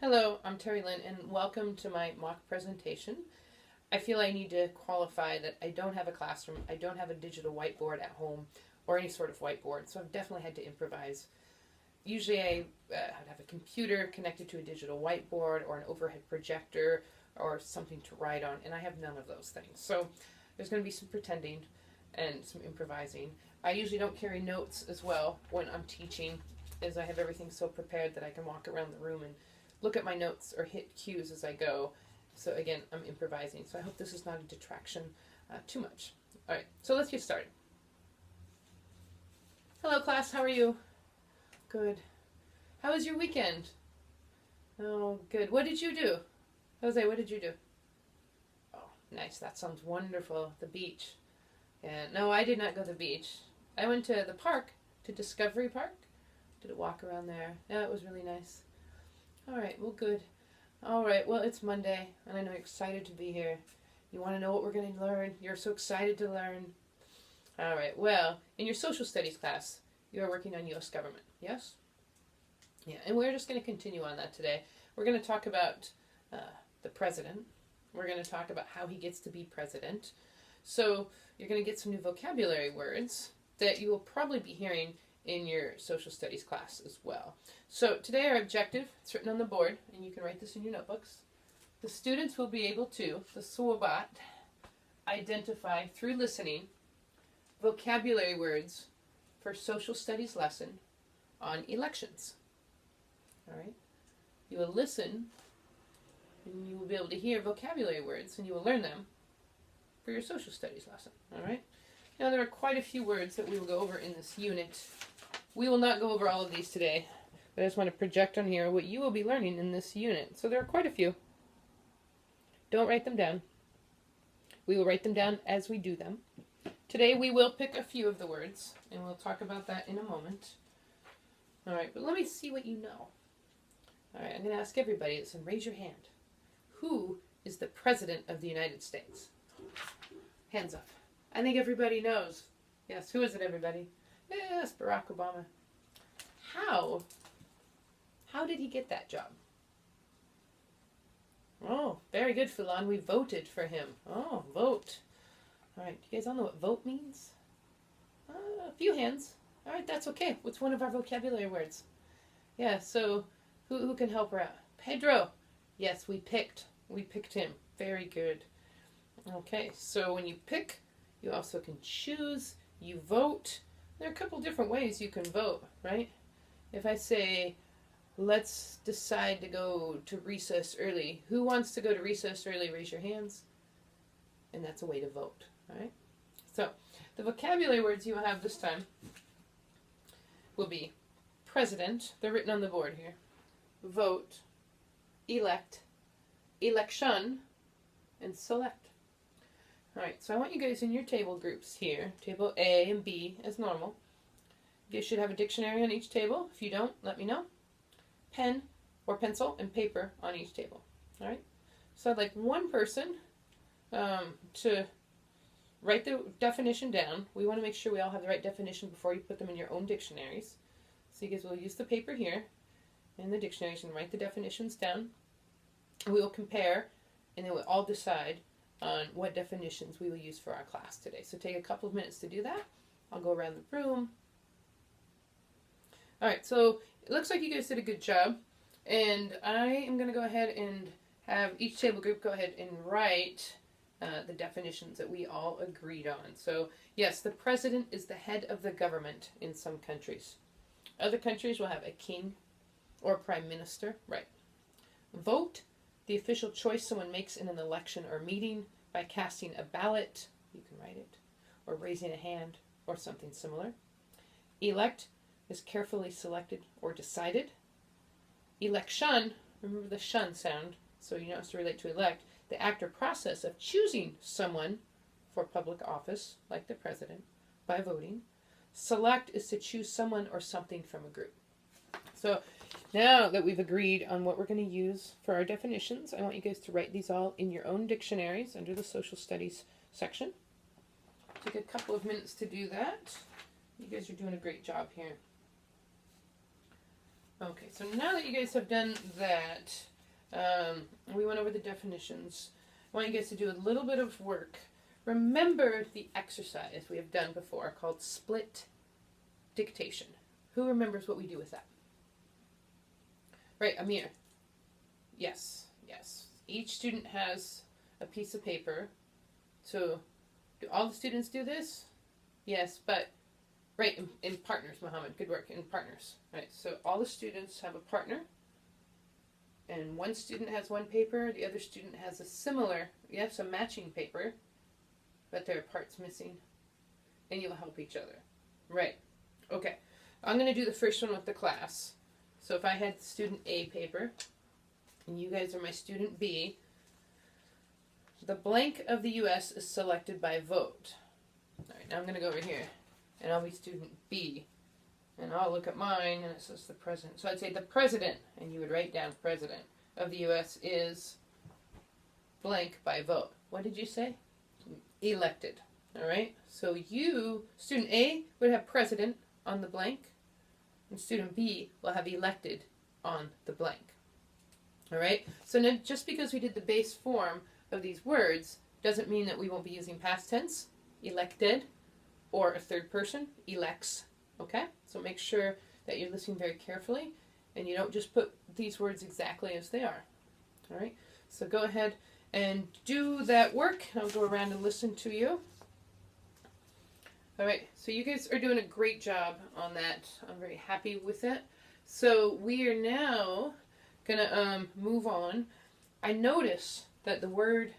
Hello, I'm Terry Lynn, and welcome to my mock presentation. I feel I need to qualify that I don't have a classroom, I don't have a digital whiteboard at home, or any sort of whiteboard, so I've definitely had to improvise. Usually I'd have a computer connected to a digital whiteboard, or an overhead projector, or something to write on, and I have none of those things. So there's going to be some pretending and some improvising. I usually don't carry notes as well when I'm teaching, as I have everything so prepared that I can walk around the room and look at my notes or hit cues as I go. So again, I'm improvising. So I hope this is not a detraction too much. All right, so let's get started. Hello, class. How are you? Good. How was your weekend? Oh, good. What did you do? Jose, what did you do? Oh, nice. That sounds wonderful. The beach. Yeah. No, I did not go to the beach. I went to the park, to Discovery Park. Did a walk around there. Yeah, it was really nice. All right. Well, good. All right. Well, it's Monday, and I know you're excited to be here. You want to know what we're going to learn? You're so excited to learn. All right. Well, in your social studies class, you are working on U.S. government. Yes? Yeah. And we're just going to continue on that today. We're going to talk about uh, the president. We're going to talk about how he gets to be president. So you're going to get some new vocabulary words that you will probably be hearing in your social studies class as well. So today our objective, it's written on the board, and you can write this in your notebooks. The students will be able to, the SWOBOT, identify through listening vocabulary words for social studies lesson on elections. All right? You will listen, and you will be able to hear vocabulary words, and you will learn them for your social studies lesson. All right? Now there are quite a few words that we will go over in this unit. We will not go over all of these today, but I just want to project on here what you will be learning in this unit. So there are quite a few. Don't write them down. We will write them down as we do them. Today we will pick a few of the words, and we'll talk about that in a moment. All right, but let me see what you know. All right, I'm going to ask everybody this, and raise your hand. Who is the President of the United States? Hands up. I think everybody knows. Yes, who is it, everybody? Yes, Barack Obama. How? How did he get that job? Oh, very good, Fulan. We voted for him. Oh, vote. All right, do you guys all know what vote means? A few hands. All right, that's okay. What's one of our vocabulary words? Yeah, so who can help her out? Pedro. Yes, we picked him. Very good. Okay, so when you pick, you also can choose. You vote. There are a couple different ways you can vote, right? If I say, let's decide to go to recess early. Who wants to go to recess early? Raise your hands. And that's a way to vote, all right? So the vocabulary words you will have this time will be president. They're written on the board here. Vote, elect, election, and select. All right, so I want you guys in your table groups here, table A and B as normal. You should have a dictionary on each table. If you don't, let me know. Pen or pencil and paper on each table. All right, so I'd like one person to write the definition down. We want to make sure we all have the right definition before you put them in your own dictionaries. So you guys will use the paper here and the dictionaries and write the definitions down. We will compare, and then we'll all decide on what definitions we will use for our class today. So take a couple of minutes to do that. I'll go around the room. All right, so it looks like you guys did a good job. And I am going to go ahead and have each table group go ahead and write the definitions that we all agreed on. So yes, the president is the head of the government in some countries. Other countries will have a king or prime minister. Right. Vote, the official choice someone makes in an election or meeting by casting a ballot, you can write it, or raising a hand, or something similar. Elect is carefully selected or decided. Election, remember the shun sound, so you know it's to relate to elect, the act or process of choosing someone for public office, like the president, by voting. Select is to choose someone or something from a group. So now that we've agreed on what we're going to use for our definitions, I want you guys to write these all in your own dictionaries under the social studies section. Take a couple of minutes to do that. You guys are doing a great job here. Okay, so now that you guys have done that, we went over the definitions. I want you guys to do a little bit of work. Remember the exercise we have done before called split dictation. Who remembers what we do with that? Right, Amir. Yes, yes. Each student has a piece of paper. So, do all the students do this? Yes, but, right, in partners, Muhammad. Good work, in partners. Right, so all the students have a partner. And one student has one paper, the other student has a similar, yes, a matching paper, but there are parts missing. And you'll help each other. Right. Okay. I'm going to do the first one with the class. So if I had student A paper, and you guys are my student B, the blank of the U.S. is selected by vote. All right, now I'm going to go over here, and I'll be student B. And I'll look at mine, and it says the president. So I'd say the president, and you would write down president of the U.S. is blank by vote. What did you say? Elected. All right? So you, student A, would have president on the blank, and student B will have elected on the blank. All right? So now, just because we did the base form of these words doesn't mean that we won't be using past tense, elected, or a third person, elects. Okay? So make sure that you're listening very carefully and you don't just put these words exactly as they are. All right? So go ahead and do that work. I'll go around and listen to you. All right. So you guys are doing a great job on that. I'm very happy with it. So we are now going to move on. I notice that the word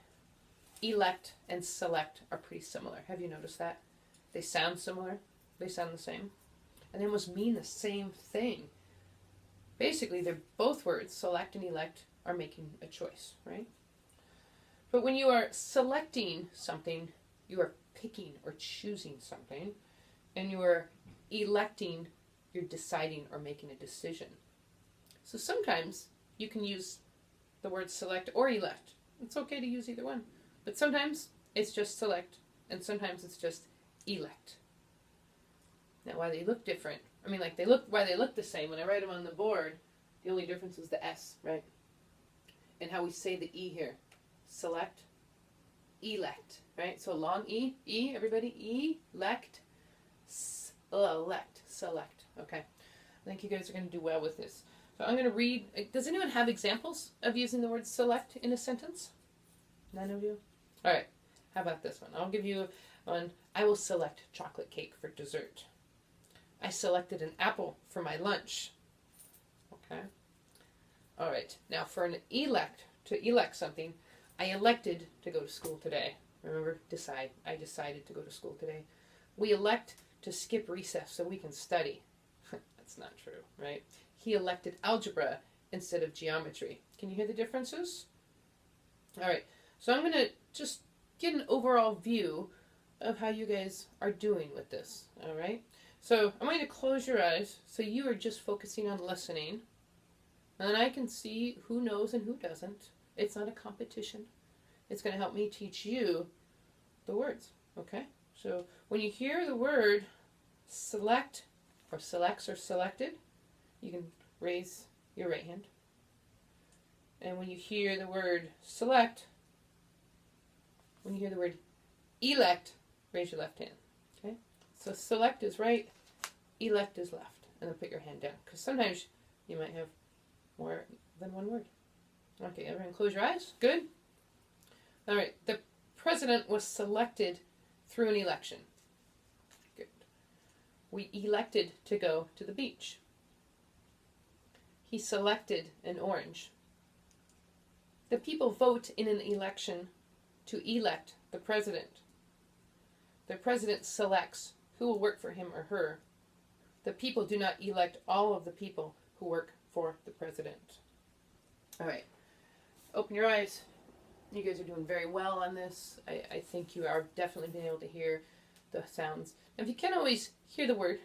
elect and select are pretty similar. Have you noticed that? They sound similar. They sound the same. And they almost mean the same thing. Basically, they're both words, select and elect, are making a choice, right? But when you are selecting something, you are picking or choosing something. And you are electing, you're deciding or making a decision. So sometimes you can use the word select or elect. It's okay to use either one. But sometimes it's just select, and sometimes it's just elect. Now, why they look different, I mean, like, why they look the same, when I write them on the board, the only difference is the S, right? And how we say the E here. Select, elect, right? So long E, everybody, elect, select, okay? I think you guys are going to do well with this. So I'm going to read, does anyone have examples of using the word select in a sentence? None of you? All right, how about this one? I'll give you one. I will select chocolate cake for dessert. I selected an apple for my lunch. Okay. All right. Now for an elect, to elect something, I elected to go to school today. Remember, decide. I decided to go to school today. We elect to skip recess so we can study. That's not true, right? He elected algebra instead of geometry. Can you hear the differences? All right. So I'm going to just get an overall view of how you guys are doing with this. All right. So I'm going to close your eyes so you are just focusing on listening. And then I can see who knows and who doesn't. It's not a competition. It's going to help me teach you the words. Okay? So when you hear the word select or selects or selected, you can raise your right hand. And when you hear the word select, when you hear the word elect, raise your left hand. Okay? So select is right, elect is left. And then put your hand down. Because sometimes you might have more than one word. Okay, everyone close your eyes. Good. All right. The president was selected through an election. Good. We elected to go to the beach. He selected an orange. The people vote in an election to elect the president. The president selects who will work for him or her. The people do not elect all of the people who work for the president. All right. Open your eyes. You guys are doing very well on this. I think you are definitely being able to hear the sounds. Now, if you can't always hear the word,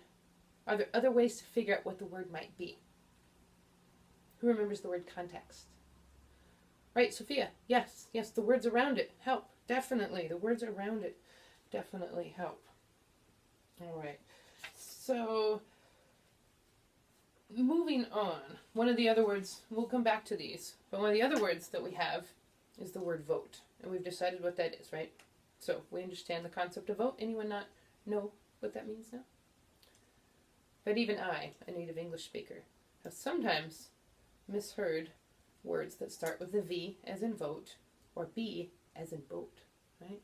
are there other ways to figure out what the word might be? Who remembers the word context? Right, Sophia? Yes, the words around it help. Definitely. The words around it definitely help. All right. So, moving on, one of the other words, we'll come back to these, but one of the other words that we have is the word vote. And we've decided what that is, right? So we understand the concept of vote. Anyone not know what that means now? But even I, a native English speaker, have sometimes misheard words that start with the V as in vote or B as in boat, right?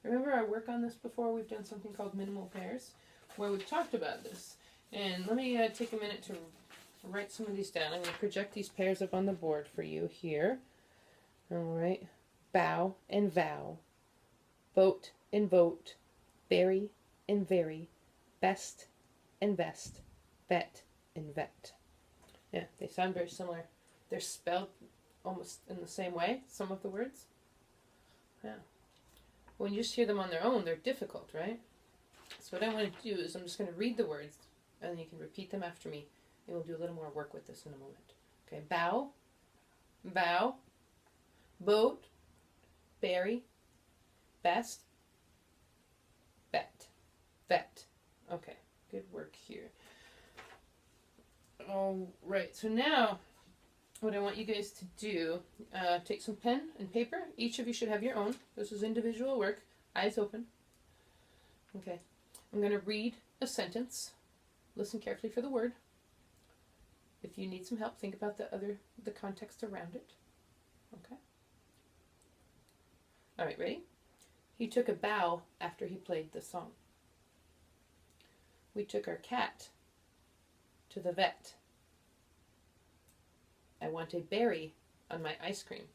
Remember our work on this before? We've done something called minimal pairs where we've talked about this. And let me take a minute to write some of these down. I'm going to project these pairs up on the board for you here. All right. Bow and vow. Boat and vote. Berry and very. Best and vest. Bet and vet. Yeah, they sound very similar. They're spelled almost in the same way, some of the words. Yeah. When you just hear them on their own, they're difficult, right? So what I want to do is I'm just going to read the words, and then you can repeat them after me, and we'll do a little more work with this in a moment. Okay, bow, bow, boat, berry, best, bet, vet. Okay, good work here. All right, so now what I want you guys to do, take some pen and paper. Each of you should have your own. This is individual work. Eyes open. Okay. I'm going to read a sentence. Listen carefully for the word. If you need some help, think about the context around it. Okay. All right, ready? He took a bow after he played the song. We took our cat to the vet. I want a berry on my ice cream.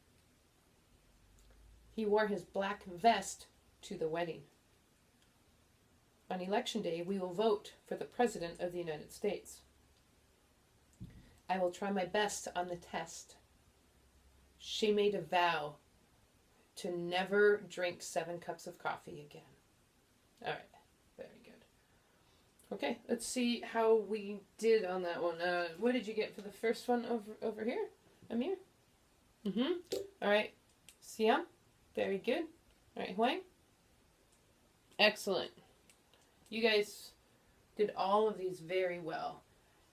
He wore his black vest to the wedding. On election day, we will vote for the President of the United States. I will try my best on the test. She made a vow to never drink 7 cups of coffee again. All right, very good. Okay, let's see how we did on that one. What did you get for the first one over here, Amir? All right, Siam, very good. All right, Huang. Excellent. You guys did all of these very well.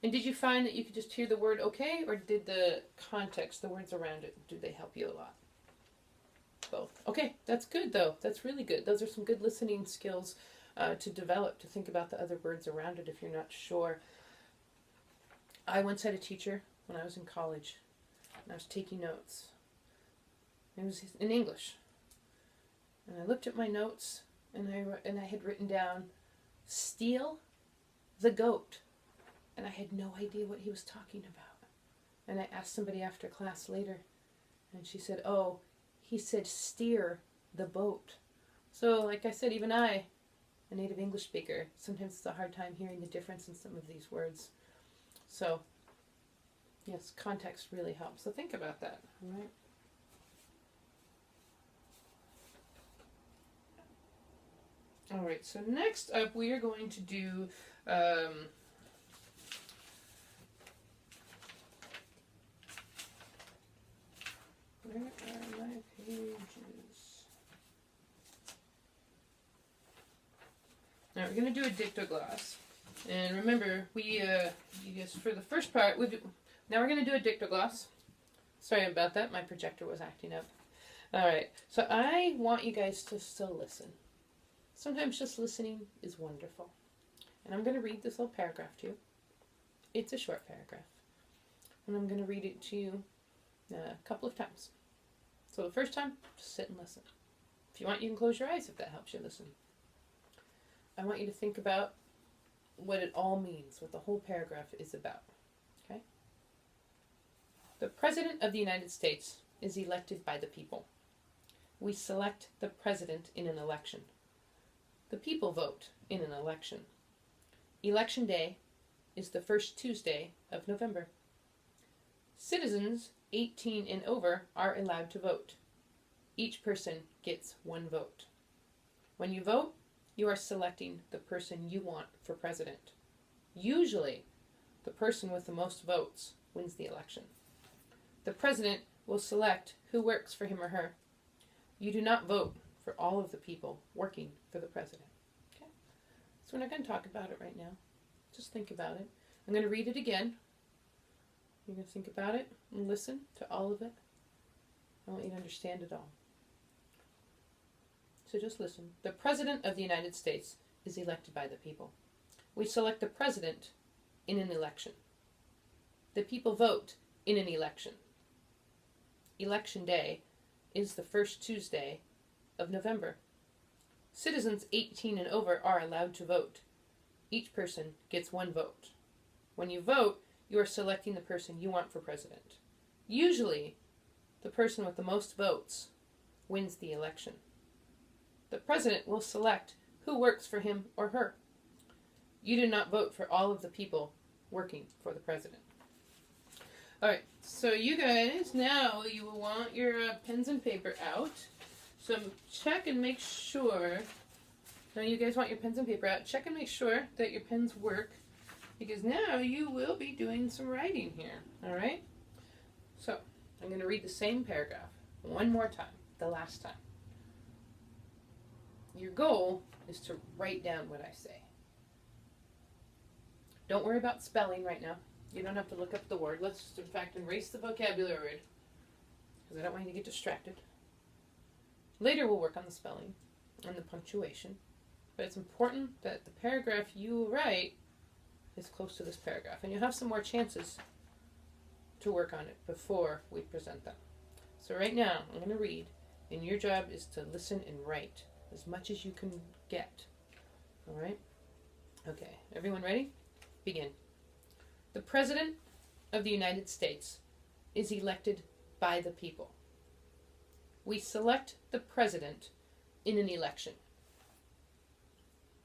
And did you find that you could just hear the word okay, or did the context, the words around it, did they help you a lot? Both. Okay, that's good though. That's really good. Those are some good listening skills to develop, to think about the other words around it if you're not sure. I once had a teacher when I was in college, and I was taking notes. It was in English. And I looked at my notes, and I had written down, steal the goat. And I had no idea what he was talking about. And I asked somebody after class later, and she said, oh, he said steer the boat. So like I said, even I, a native English speaker, sometimes it's a hard time hearing the difference in some of these words. So, yes, context really helps. So think about that, all right? All right, so next up we are going to do where are my pages? Now we're going to do a dictogloss. And remember, you guys, for the first part, now we're going to do a dictogloss. Sorry about that, my projector was acting up. All right, so I want you guys to still listen. Sometimes just listening is wonderful. And I'm going to read this little paragraph to you. It's a short paragraph. And I'm going to read it to you a couple of times. So the first time, just sit and listen. If you want, you can close your eyes if that helps you listen. I want you to think about what it all means, what the whole paragraph is about. Okay? The President of the United States is elected by the people. We select the President in an election. The people vote in an election. Election Day is the first Tuesday of November. Citizens 18 and over are allowed to vote. Each person gets 1 vote. When you vote, you are selecting the person you want for president. Usually, the person with the most votes wins the election. The president will select who works for him or her. You do not vote for all of the people working for the president. So we're not going to talk about it right now. Just think about it. I'm going to read it again. You're going to think about it and listen to all of it. I want you to understand it all. So just listen. The President of the United States is elected by the people. We select the President in an election. The people vote in an election. Election Day is the first Tuesday of November. Citizens 18 and over are allowed to vote. Each person gets one vote. When you vote, you are selecting the person you want for president. Usually, the person with the most votes wins the election. The president will select who works for him or her. You do not vote for all of the people working for the president. Alright, so you guys, now you will want your pens and paper out. So check and make sure, now you guys want your pens and paper out, check and make sure that your pens work, because now you will be doing some writing here, alright? So, I'm going to read the same paragraph one more time, the last time. Your goal is to write down what I say. Don't worry about spelling right now. You don't have to look up the word. Let's just, in fact, erase the vocabulary word, because I don't want you to get distracted. Later we'll work on the spelling and the punctuation, but it's important that the paragraph you write is close to this paragraph, and you'll have some more chances to work on it before we present them. So right now, I'm going to read, and your job is to listen and write as much as you can get. Alright? Okay, everyone ready? Begin. The President of the United States is elected by the people. We select the President in an election.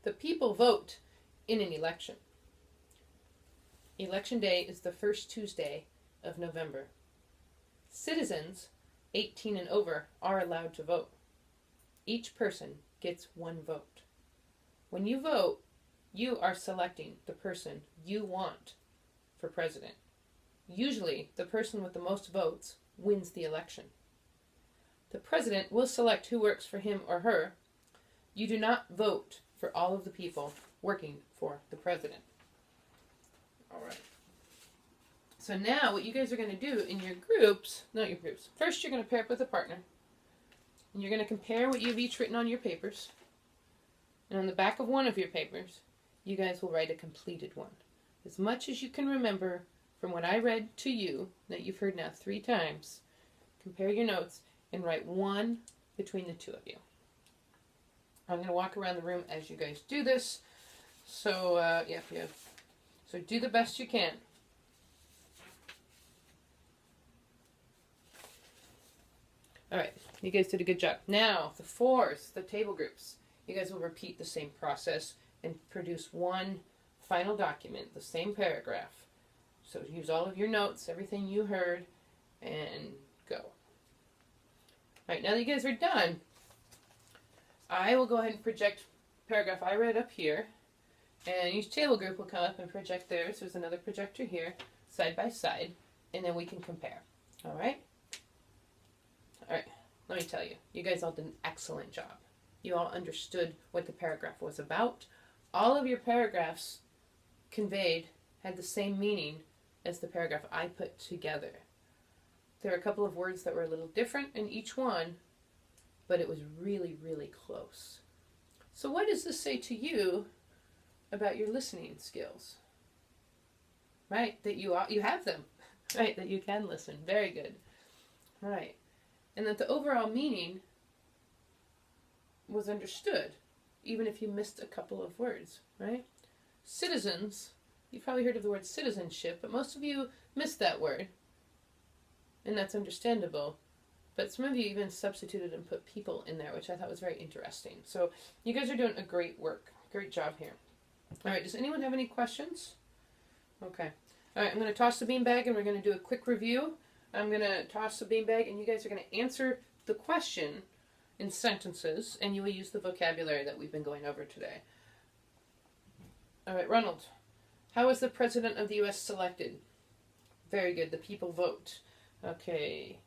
The people vote in an election. Election Day is the first Tuesday of November. Citizens 18 and over are allowed to vote. Each person gets one vote. When you vote, you are selecting the person you want for president. Usually, the person with the most votes wins the election. The president will select who works for him or her. You do not vote for all of the people working for the president. All right. So now what you guys are going to do in your groups, not your groups, first you're going to pair up with a partner. And you're going to compare what you've each written on your papers. And on the back of one of your papers, you guys will write a completed one. As much as you can remember from what I read to you, that you've heard now 3 times, compare your notes and write one between the two of you. I'm going to walk around the room as you guys do this. So, So do the best you can. Alright, you guys did a good job. Now, the 4s, the table groups. You guys will repeat the same process and produce one final document, the same paragraph. So use all of your notes, everything you heard, and go. Alright, now that you guys are done, I will go ahead and project paragraph I read up here, and each table group will come up and project theirs. There's another projector here, side by side, and then we can compare. Alright? Alright, let me tell you, you guys all did an excellent job. You all understood what the paragraph was about. All of your paragraphs conveyed had the same meaning as the paragraph I put together. There are a couple of words that were a little different in each one, but it was really, really close. So what does this say to you about your listening skills? Right, that you have them. Right, that you can listen. Very good. Right. And that the overall meaning was understood, even if you missed a couple of words, right? Citizens, you've probably heard of the word citizenship, but most of you missed that word, and that's understandable. But some of you even substituted and put people in there, which I thought was very interesting. So you guys are doing a great work. Great job here. All right, does anyone have any questions? Okay. All right, I'm going to toss the beanbag, and we're going to do a quick review. I'm going to toss the beanbag, and you guys are going to answer the question in sentences, and you will use the vocabulary that we've been going over today. All right, Ronald, how is the President of the U.S. selected? Very good. The people vote. Okay.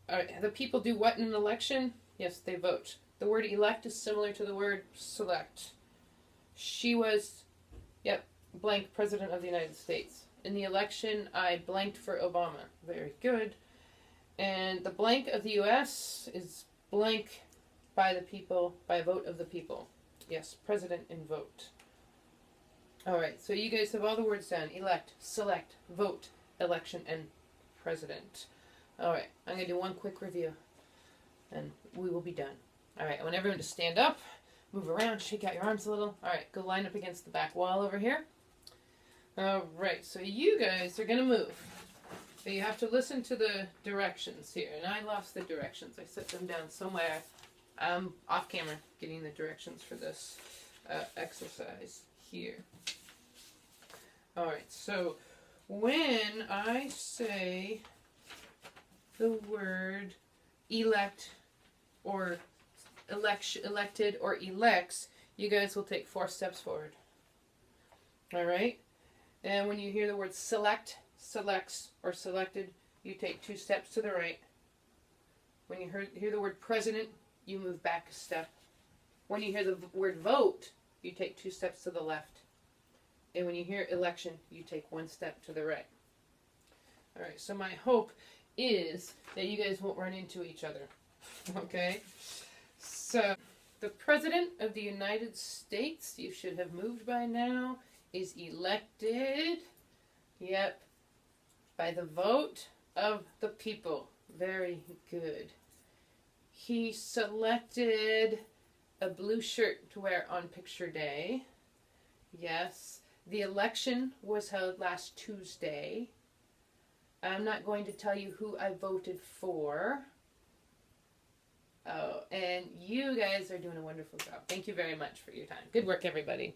All right, the people do what in an election? Yes, they vote. The word elect is similar to the word select. She was, yep, blank President of the United States. In the election, I blanked for Obama. Very good. And the blank of the U.S. is blank by the people, by a vote of the people. Yes, president and vote. All right, so you guys have all the words down. Elect, select, vote, election, and president. All right, I'm going to do one quick review, and we will be done. All right, I want everyone to stand up, move around, shake out your arms a little. All right, go line up against the back wall over here. All right, so you guys are going to move. So you have to listen to the directions here. And I lost the directions. I set them down somewhere. I'm off camera getting the directions for this exercise here. All right, so when I say the word elect or elected or elects, you guys will take 4 steps forward. All right? And when you hear the word select, selects, or selected, you take 2 steps to the right. When you hear the word president, you move back a step. When you hear the word vote, you take 2 steps to the left. And when you hear election, you take 1 step to the right. All right, so my hope is that you guys won't run into each other. Okay? So, the President of the United States, you should have moved by now, is elected, yep, by the vote of the people. Very good. He selected a blue shirt to wear on picture day. Yes. The election was held last Tuesday. I'm not going to tell you who I voted for. Oh, and you guys are doing a wonderful job. Thank you very much for your time. Good work, everybody.